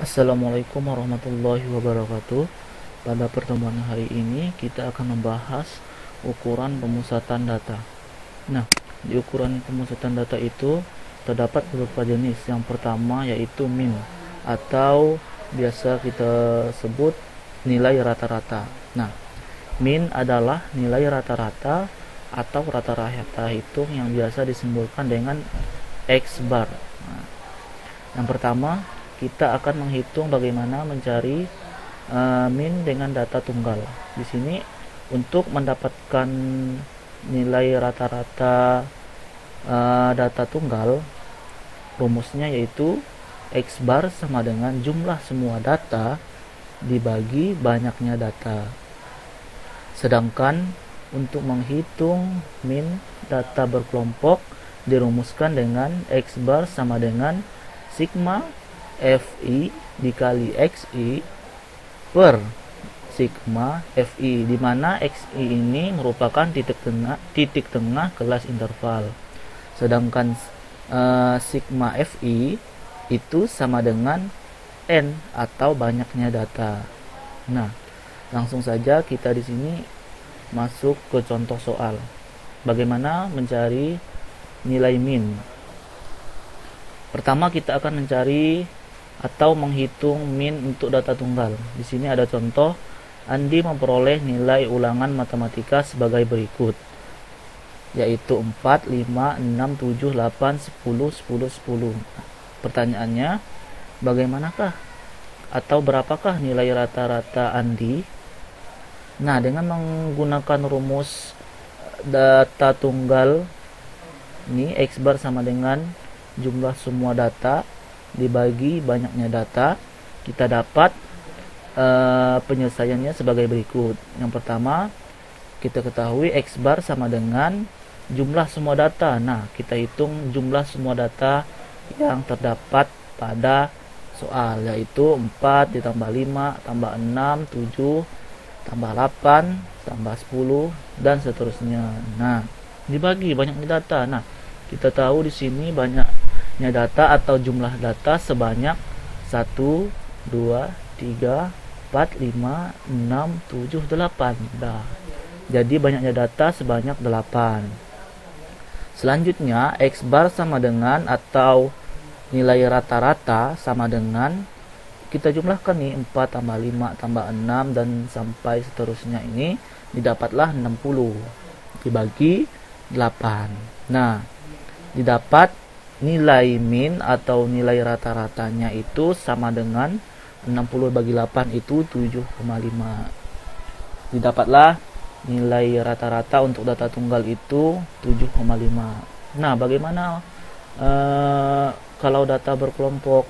Assalamualaikum warahmatullahi wabarakatuh. Pada pertemuan hari ini kita akan membahas ukuran pemusatan data. Nah, di ukuran pemusatan data itu terdapat beberapa jenis. Yang pertama yaitu min atau biasa kita sebut nilai rata-rata. Nah, min adalah nilai rata-rata atau rata-rata hitung yang biasa disimbolkan dengan X bar. Nah, yang pertama kita akan menghitung bagaimana mencari min dengan data tunggal. Di sini untuk mendapatkan nilai rata-rata data tunggal, rumusnya yaitu X bar sama dengan jumlah semua data dibagi banyaknya data. Sedangkan untuk menghitung min data berkelompok dirumuskan dengan X bar sama dengan sigma Fi dikali Xi per sigma Fi, di mana Xi ini merupakan titik tengah kelas interval. Sedangkan sigma Fi itu sama dengan n atau banyaknya data. Nah, langsung saja kita di sini masuk ke contoh soal. Bagaimana mencari nilai min? Pertama kita akan mencari atau menghitung min untuk data tunggal. Di sini ada contoh, Andi memperoleh nilai ulangan matematika sebagai berikut, yaitu 4, 5, 6, 7, 8, 10, 10, 10. Pertanyaannya, bagaimanakah atau berapakah nilai rata-rata Andi? Nah, dengan menggunakan rumus data tunggal ini, X bar sama dengan jumlah semua data dibagi banyaknya data, kita dapat penyelesaiannya sebagai berikut. Yang pertama, kita ketahui X bar sama dengan jumlah semua data. Nah, kita hitung jumlah semua data yang terdapat pada soal, yaitu 4 ditambah 5 tambah 6 7 tambah 8 tambah 10 dan seterusnya. Nah, dibagi banyaknya data. Nah, kita tahu di sini banyaknya data atau jumlah data sebanyak 1 2 3 4 5 6 7 8. Nah, jadi banyaknya data sebanyak 8. Selanjutnya X bar sama dengan atau nilai rata-rata sama dengan, kita jumlahkan nih, 4 tambah 5 tambah 6 dan sampai seterusnya, ini didapatlah 60 dibagi 8. Nah, didapat nilai min atau nilai rata-ratanya itu sama dengan 60 bagi 8 itu 7,5. Didapatlah nilai rata-rata untuk data tunggal itu 7,5. Nah, bagaimana kalau data berkelompok?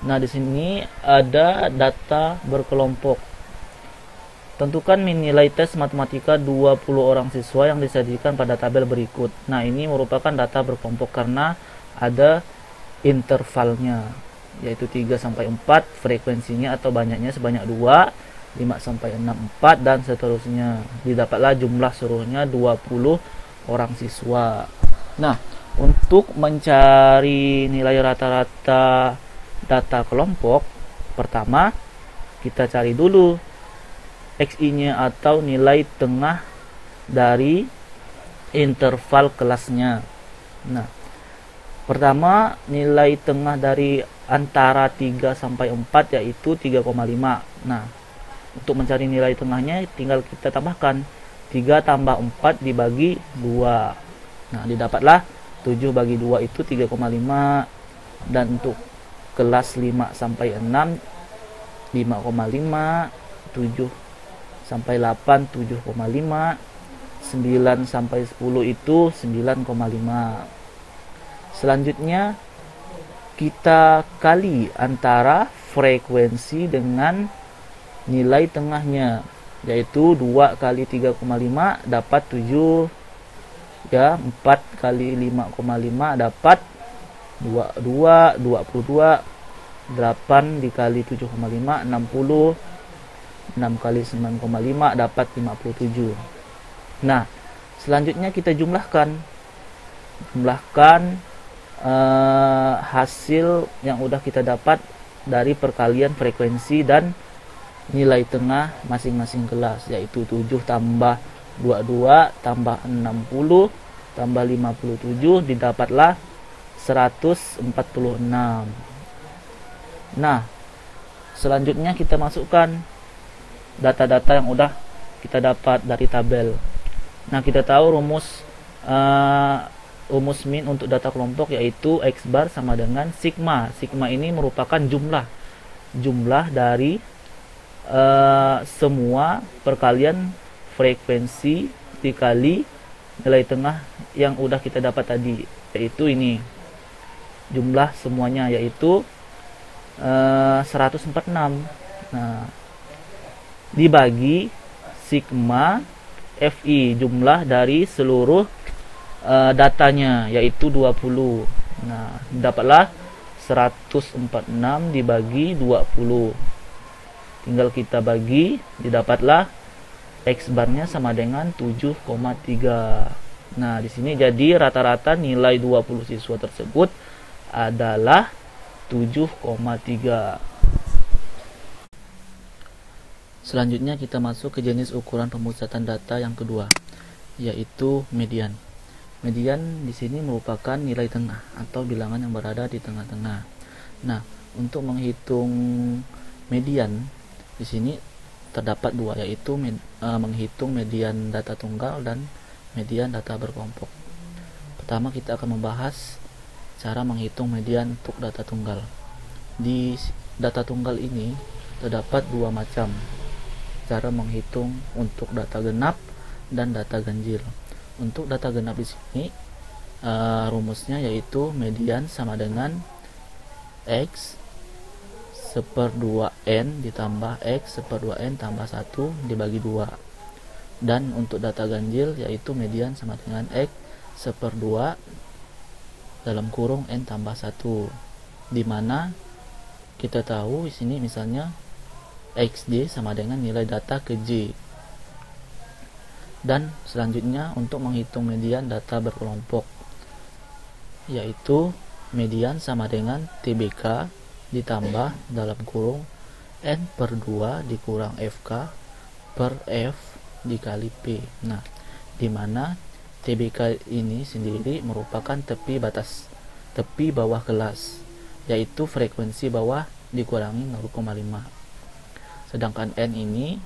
Nah, di sini ada data berkelompok. Tentukan min nilai tes matematika 20 orang siswa yang disajikan pada tabel berikut. Nah, ini merupakan data berkelompok karena ada intervalnya, yaitu 3 sampai 4, frekuensinya atau banyaknya sebanyak 2, 5 sampai 6 4 dan seterusnya. Didapatlah jumlah seluruhnya 20 orang siswa. Nah, untuk mencari nilai rata-rata data kelompok, pertama kita cari dulu Xi-nya atau nilai tengah dari interval kelasnya. Nah, pertama nilai tengah dari antara 3 sampai 4 yaitu 3,5. Nah, untuk mencari nilai tengahnya tinggal kita tambahkan 3 tambah 4 dibagi 2. Nah, didapatlah 7 bagi 2 itu 3,5. Dan untuk kelas 5 sampai 6 5,5, 7 sampai 8 7,5, 9 sampai 10 itu 9,5. Selanjutnya kita kali antara frekuensi dengan nilai tengahnya, yaitu 2 kali 3,5 dapat 7 ya, 4 kali 5,5 dapat 22, 8 dikali 7,5 60, 6 kali 9,5 dapat 57. Nah, selanjutnya kita jumlahkan hasil yang udah kita dapat dari perkalian frekuensi dan nilai tengah masing-masing kelas, yaitu 7 tambah 22 tambah 60 tambah 57 didapatlah 146. Nah, selanjutnya kita masukkan data-data yang udah kita dapat dari tabel. Nah, kita tahu rumus min untuk data kelompok yaitu X bar sama dengan sigma. Sigma ini merupakan jumlah dari semua perkalian frekuensi dikali nilai tengah yang udah kita dapat tadi, yaitu ini jumlah semuanya, yaitu 146. Nah, dibagi sigma FI, jumlah dari seluruh datanya, yaitu 20. Nah, dapatlah 146 dibagi 20. Tinggal kita bagi, didapatlah X barnya sama dengan 7,3. Nah, di sini jadi rata-rata nilai 20 siswa tersebut adalah 7,3. Selanjutnya kita masuk ke jenis ukuran pemusatan data yang kedua, yaitu median. Median di sini merupakan nilai tengah atau bilangan yang berada di tengah-tengah. Nah, untuk menghitung median di sini terdapat dua, yaitu menghitung median data tunggal dan median data berkelompok. Pertama, kita akan membahas cara menghitung median untuk data tunggal. Di data tunggal ini terdapat dua macam cara menghitung untuk data genap dan data ganjil. Untuk data genap di sini rumusnya yaitu median sama dengan X seper 2N ditambah X seper 2N tambah 1 dibagi 2. Dan untuk data ganjil yaitu median sama dengan X seper 2 dalam kurung N tambah 1, dimana kita tahu di sini misalnya XJ sama dengan nilai data ke J. Dan selanjutnya untuk menghitung median data berkelompok, yaitu median sama dengan TBK ditambah dalam kurung N per 2 dikurang FK per F dikali P. Nah, dimana TBK ini sendiri merupakan tepi bawah kelas, yaitu frekuensi bawah dikurangi 0,5. Sedangkan N ini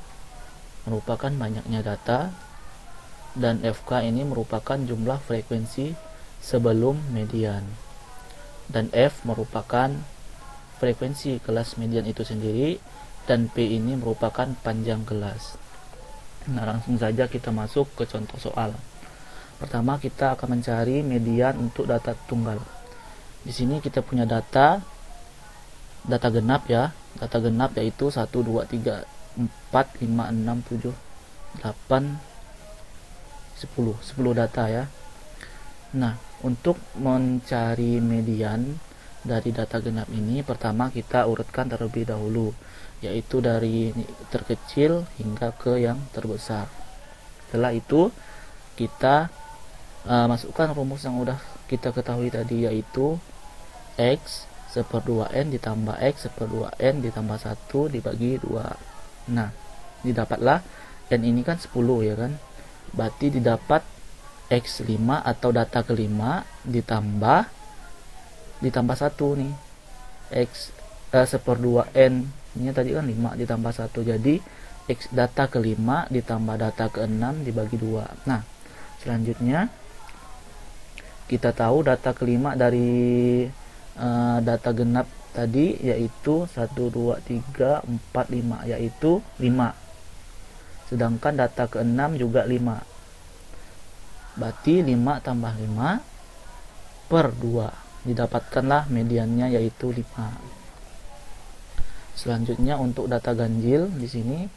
merupakan banyaknya data dan FK ini merupakan jumlah frekuensi sebelum median, dan F merupakan frekuensi kelas median itu sendiri, dan P ini merupakan panjang kelas. Nah, langsung saja kita masuk ke contoh soal. Pertama, kita akan mencari median untuk data tunggal. Di sini kita punya data genap ya. Data genap yaitu 1 2 3 4 5 6 7 8 10 data ya. Nah, untuk mencari median dari data genap ini, pertama kita urutkan terlebih dahulu, yaitu dari terkecil hingga ke yang terbesar. Setelah itu kita masukkan rumus yang udah kita ketahui tadi, yaitu X seper 2N ditambah X seper 2N ditambah 1 dibagi 2. Nah, didapatlah N ini kan 10 ya kan, berarti didapat X5 atau data kelima ditambah 1 nih, X seper 2N ini tadi kan 5 ditambah 1, jadi X data kelima ditambah data ke-6 dibagi 2. Nah, selanjutnya kita tahu data kelima dari data genap tadi yaitu 1 2 3 4 5, yaitu 5. Sedangkan data ke-6 juga 5. Berarti 5 tambah 5 per 2, didapatkanlah mediannya yaitu 5. Selanjutnya untuk data ganjil, di sini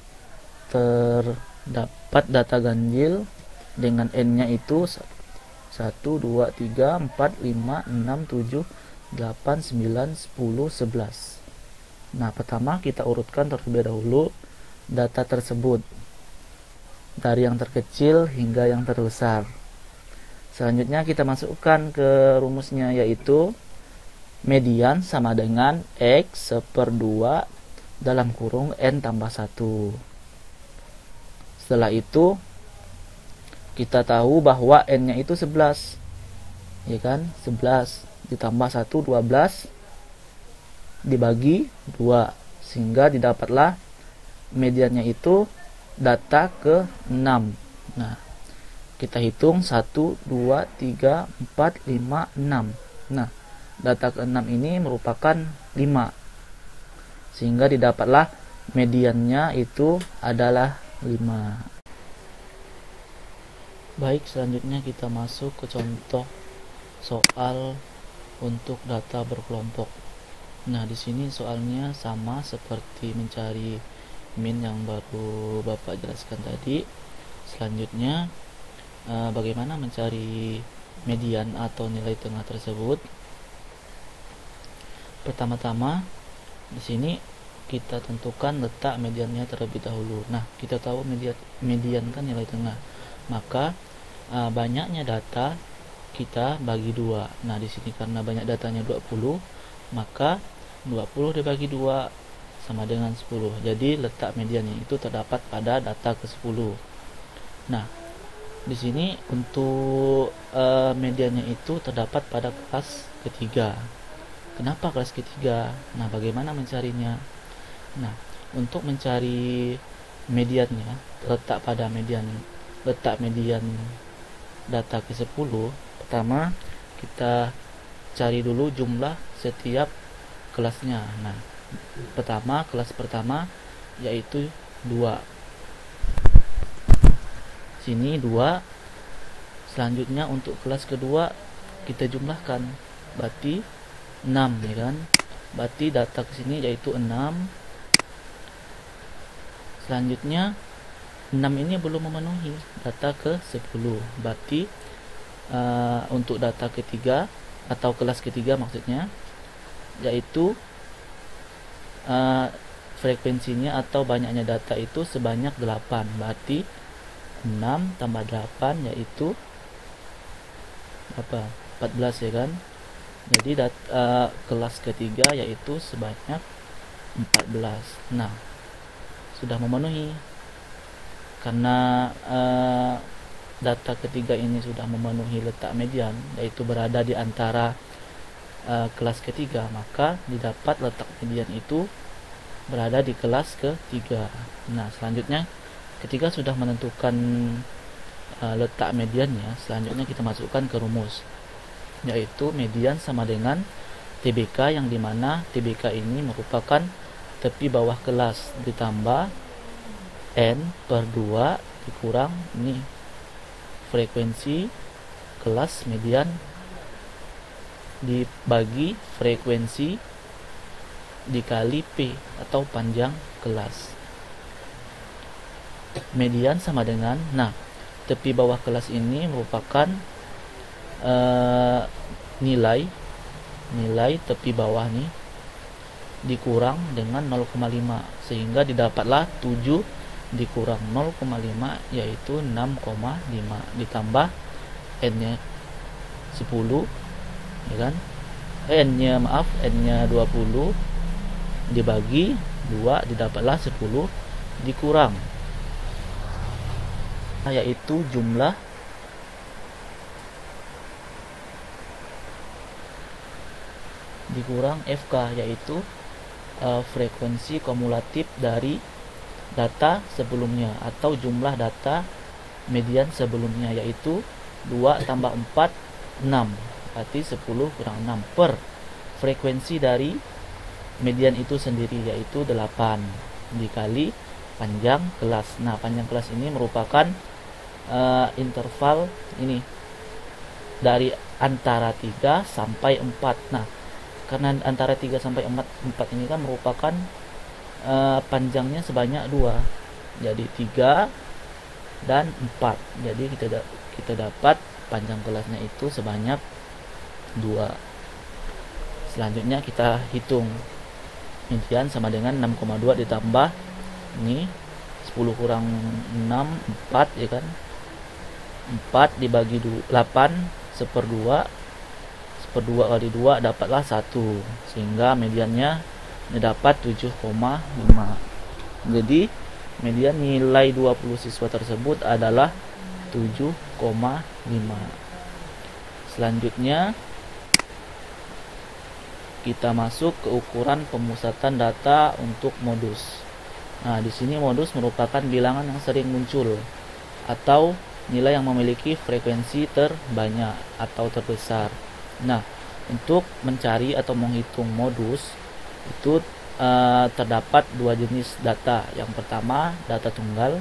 terdapat data ganjil dengan N-nya itu 1 2 3 4 5 6 7 8 9 10 11. Nah, pertama kita urutkan terlebih dahulu data tersebut dari yang terkecil hingga yang terbesar. Selanjutnya kita masukkan ke rumusnya, yaitu median sama dengan X per 2 dalam kurung N tambah 1. Setelah itu kita tahu bahwa N-nya itu 11, ya kan? 11 ditambah 1, 12 dibagi 2, sehingga didapatlah mediannya itu data ke 6. Nah, kita hitung 1, 2, 3, 4, 5, 6. Nah, data ke 6 ini merupakan 5, sehingga didapatlah mediannya itu adalah 5. Baik, selanjutnya kita masuk ke contoh soal untuk data berkelompok. Nah, di sini soalnya sama seperti mencari min yang baru Bapak jelaskan tadi. Selanjutnya bagaimana mencari median atau nilai tengah tersebut? Pertama-tama di sini kita tentukan letak mediannya terlebih dahulu. Nah, kita tahu median kan nilai tengah. Maka banyaknya data kita bagi 2. Nah, di sini karena banyak datanya 20, maka 20 dibagi 2 sama dengan 10. Jadi letak mediannya itu terdapat pada data ke-10. Nah, di sini untuk mediannya itu terdapat pada kelas ketiga. Kenapa kelas ketiga? Nah, bagaimana mencarinya? Nah, untuk mencari mediannya, letak median data ke-10, pertama kita cari dulu jumlah setiap kelasnya. Nah, kelas pertama yaitu 2. Sini 2. Selanjutnya untuk kelas kedua kita jumlahkan, berarti 6, ya kan? Berarti data ke sini yaitu 6. Selanjutnya 6 ini belum memenuhi data ke 10. Berarti untuk data ketiga atau kelas ketiga maksudnya, yaitu frekuensinya atau banyaknya data itu sebanyak 8. Berarti 6 tambah 8 yaitu apa? 14, ya kan? Jadi kelas ketiga yaitu sebanyak 14. Nah, sudah memenuhi. Karena data ketiga ini sudah memenuhi letak median, yaitu berada di antara kelas ketiga, maka didapat letak median itu berada di kelas ketiga. Nah, selanjutnya ketika sudah menentukan letak mediannya, selanjutnya kita masukkan ke rumus, yaitu median sama dengan TBK, yang dimana TBK ini merupakan tepi bawah kelas ditambah N per 2 dikurang ini frekuensi kelas median dibagi frekuensi dikali P atau panjang kelas. Median sama dengan, nah, tepi bawah kelas ini merupakan nilai tepi bawah nih dikurang dengan 0,5, sehingga didapatlah 7 dikurang 0,5 yaitu 6,5 ditambah N-nya 10, ya kan? N-nya 20 dibagi 2 didapatlah 10 dikurang, yaitu jumlah dikurang FK, yaitu frekuensi kumulatif dari data sebelumnya atau jumlah data median sebelumnya, yaitu 2 tambah 4 6, berarti 10 kurang 6 per frekuensi dari median itu sendiri, yaitu 8 dikali panjang kelas. Nah, panjang kelas ini merupakan interval ini dari antara 3 sampai 4. Nah, karena antara 3 sampai 4 ini kan merupakan panjangnya sebanyak 2, jadi 3 dan 4. Jadi kita dapat panjang kelasnya itu sebanyak 2. Selanjutnya kita hitung median sama dengan 6,2 ditambah ini 10 kurang 6 4, ya kan? 4 dibagi 8 1/2, 1/2 kali 2 dapatlah 1, sehingga mediannya dapat 7,5. Jadi median nilai 20 siswa tersebut adalah 7,5. Selanjutnya kita masuk ke ukuran pemusatan data untuk modus. Nah, di sini modus merupakan bilangan yang sering muncul atau nilai yang memiliki frekuensi terbanyak atau terbesar. Nah, untuk mencari atau menghitung modus itu terdapat dua jenis data. Yang pertama data tunggal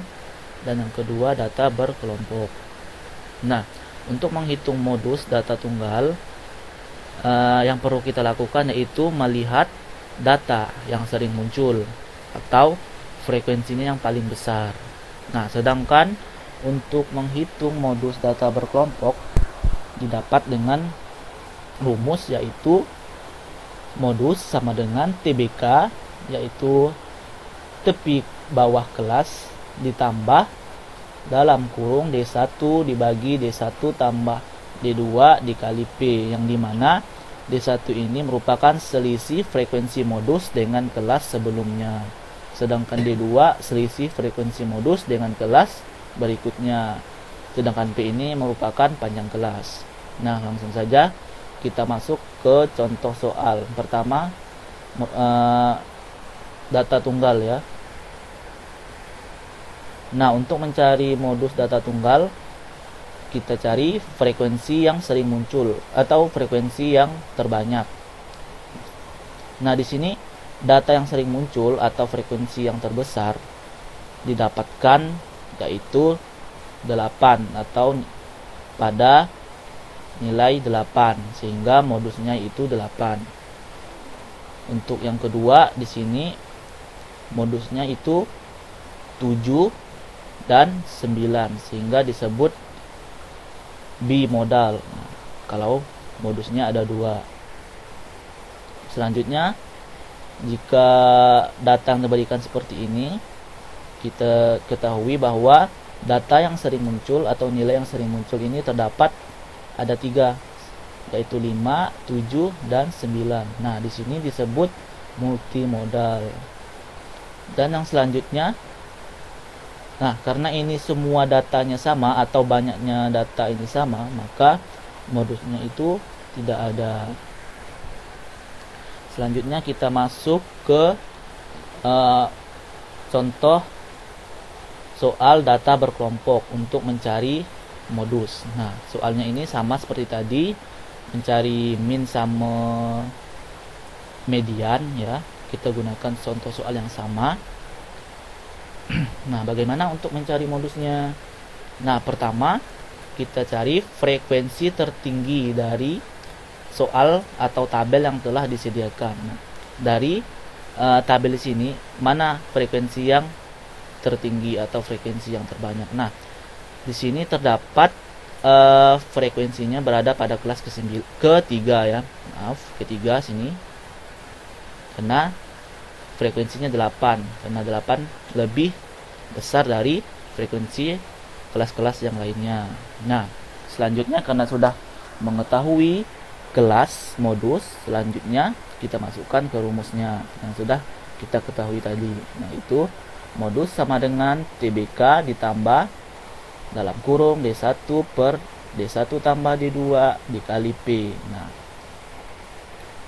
dan yang kedua data berkelompok. Nah, untuk menghitung modus data tunggal, yang perlu kita lakukan yaitu melihat data yang sering muncul atau frekuensinya yang paling besar. Nah, sedangkan untuk menghitung modus data berkelompok didapat dengan rumus, yaitu modus sama dengan TBK, yaitu tepi bawah kelas ditambah dalam kurung D1 dibagi D1 tambah D2 dikali P, yang dimana D1 ini merupakan selisih frekuensi modus dengan kelas sebelumnya, sedangkan D2 selisih frekuensi modus dengan kelas berikutnya, sedangkan P ini merupakan panjang kelas. Nah, langsung saja kita masuk ke contoh soal. Pertama, data tunggal ya. Nah, untuk mencari modus data tunggal, kita cari frekuensi yang sering muncul atau frekuensi yang terbanyak. Nah, di sini data yang sering muncul atau frekuensi yang terbesar didapatkan yaitu 8 atau pada nilai 8, sehingga modusnya itu 8. Untuk yang kedua di sini modusnya itu 7 dan 9, sehingga disebut bimodal. Nah, kalau modusnya ada 2. Selanjutnya, jika data yang diberikan seperti ini, kita ketahui bahwa data yang sering muncul atau nilai yang sering muncul ini terdapat ada 3, yaitu 5, 7, dan 9. Nah, di sini disebut multimodal. Dan yang selanjutnya, nah, karena ini semua datanya sama atau banyaknya data ini sama, maka modusnya itu tidak ada. Selanjutnya kita masuk ke contoh soal data berkelompok untuk mencari modus. Nah, soalnya ini sama seperti tadi, mencari min sama median ya. Kita gunakan contoh soal yang sama. Nah, bagaimana untuk mencari modusnya? Nah, pertama kita cari frekuensi tertinggi dari soal atau tabel yang telah disediakan. Nah, dari tabel di sini mana frekuensi yang tertinggi atau frekuensi yang terbanyak? Nah, di sini terdapat frekuensinya berada pada kelas ketiga ya. Maaf, ketiga sini. Karena frekuensinya 8, karena 8 lebih besar dari frekuensi kelas-kelas yang lainnya. Nah, selanjutnya karena sudah mengetahui kelas modus, selanjutnya kita masukkan ke rumusnya yang sudah kita ketahui tadi. Nah, itu modus sama dengan TBK ditambah dalam kurung D1 per D1 tambah D2 dikali P. Nah,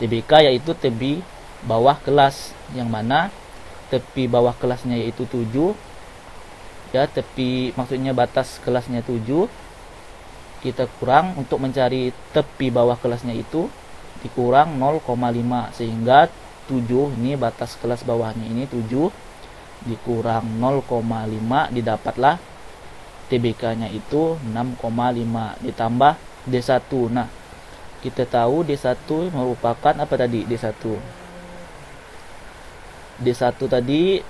TBK yaitu tepi bawah kelas, yang mana tepi bawah kelasnya yaitu 7 ya, tepi maksudnya batas kelasnya 7, kita kurang untuk mencari tepi bawah kelasnya itu dikurang 0,5, sehingga 7 ini batas kelas bawahnya ini 7 dikurang 0,5 didapatlah TBK nya itu 6,5 ditambah D1. Nah, kita tahu D1 merupakan apa tadi? D1 tadi,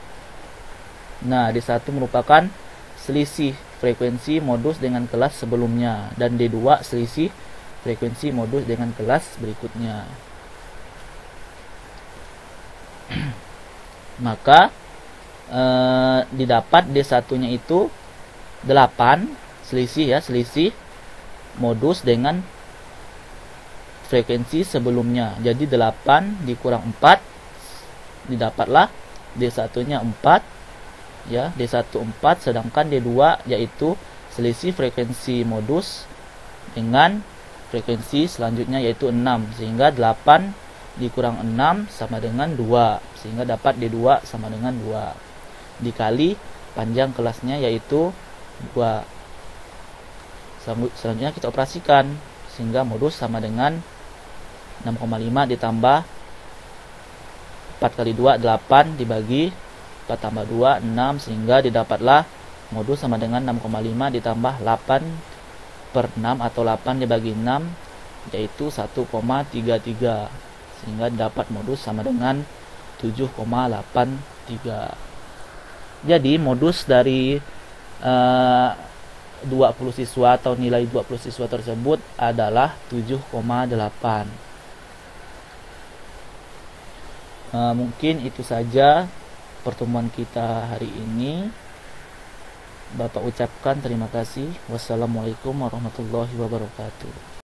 nah D1 merupakan selisih frekuensi modus dengan kelas sebelumnya, dan D2 selisih frekuensi modus dengan kelas berikutnya. Maka didapat D1 nya itu 8, selisih modus dengan frekuensi sebelumnya. Jadi 8 dikurang 4 didapatlah D1 nya 4 ya, D1 4, sedangkan D2 yaitu selisih frekuensi modus dengan frekuensi selanjutnya yaitu 6, sehingga 8 dikurang 6 sama dengan 2, sehingga dapat D2 sama dengan 2 dikali panjang kelasnya yaitu 2. Selanjutnya kita operasikan, sehingga modus sama dengan 6,5 ditambah 4 kali 2 8 dibagi 4 tambah 2 6, sehingga didapatlah modus sama dengan 6,5 ditambah 8 per 6 atau 8 dibagi 6 yaitu 1,33, sehingga dapat modus sama dengan 7,83. Jadi modus dari 20 siswa atau nilai 20 siswa tersebut adalah 7,8. Mungkin itu saja pertemuan kita hari ini. Bapak ucapkan terima kasih. Wassalamualaikum warahmatullahi wabarakatuh.